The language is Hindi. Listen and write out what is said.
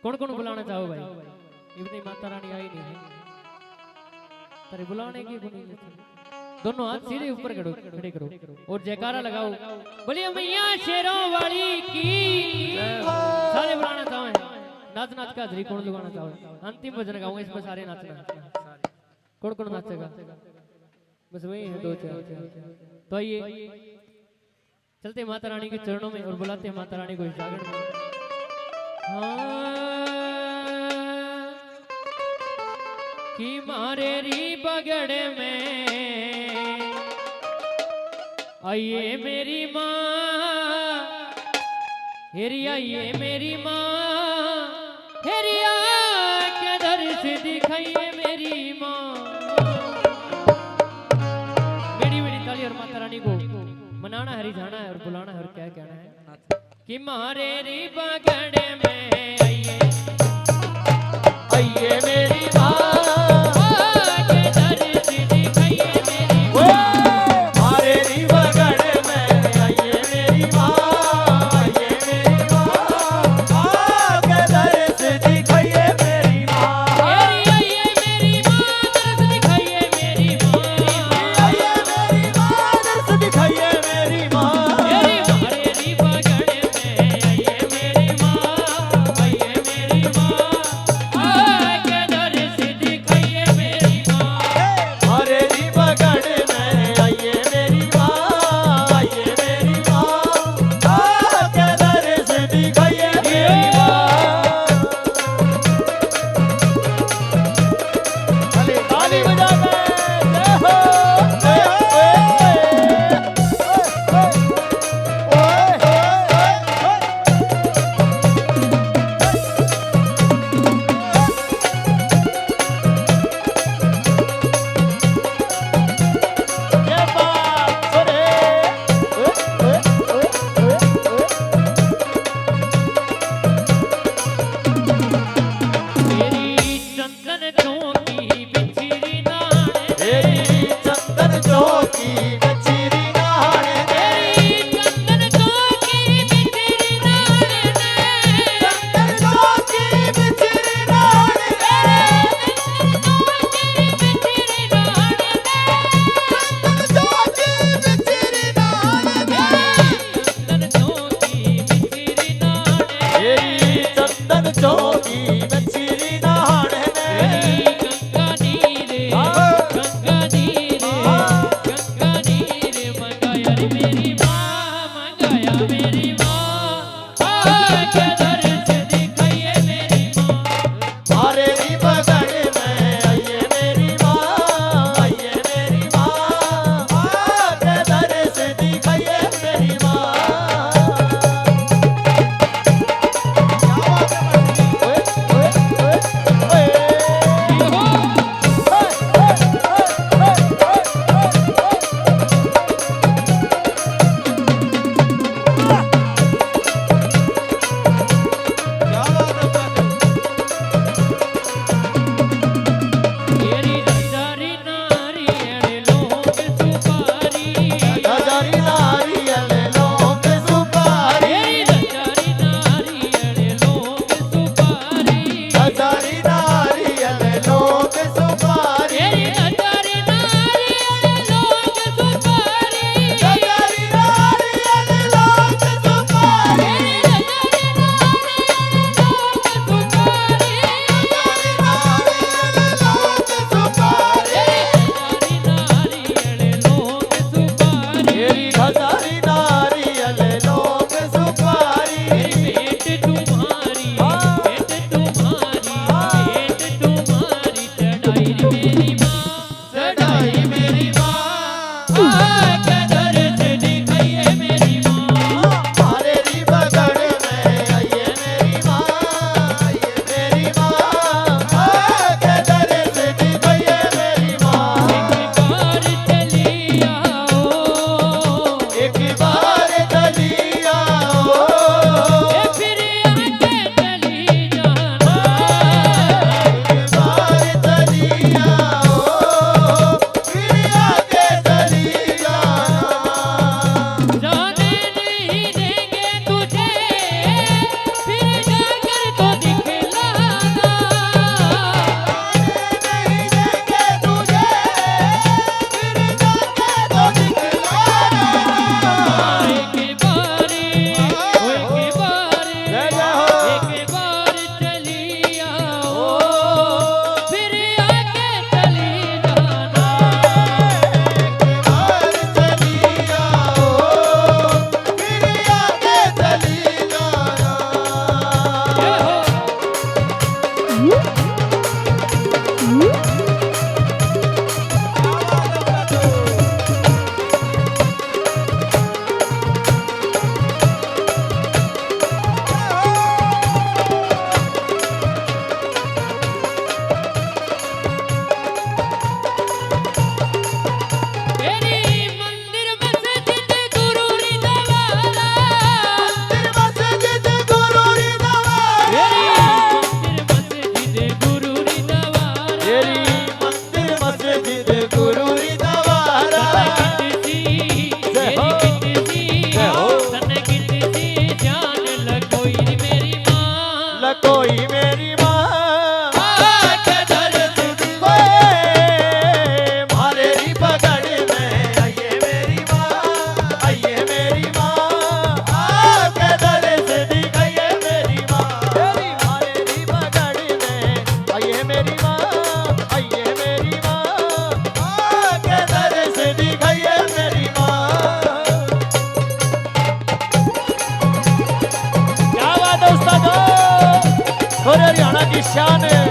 कौन कौन बुलाना चाहो भाई? इतनी माता रानी आई नहीं है, तेरे बुलाने की गुनी नहीं। दोनों हाथ सीधे ऊपर खड़े करो और जयकारा लगाओ, बोलिए मैया शेरों वाली की। सारे बुलाना चाहो, नाच नाच का हाजरी कौन लगाना चाहो? अंतिम भजन गाऊंगा, इसमें सारे नाचना। कौन कौन नाचेगा? बस वही है, दो चार। तो आइए चलते माता रानी के चरणों में और बुलाते हैं माता रानी को इस जागरण में। कि मारे री बगड़ में आइए मेरी माँ, हेरी आइए मेरी माँ, हेरिया के दर से दिखाइए मेरी माँ। मेरी मेरी ताली और माता रानी को मनाना है, रिझाना है और बुलाना है और क्या कहना है कि मारे री बगड़ में आइए आइए मेरी माँ, और हरियाणा की शान है।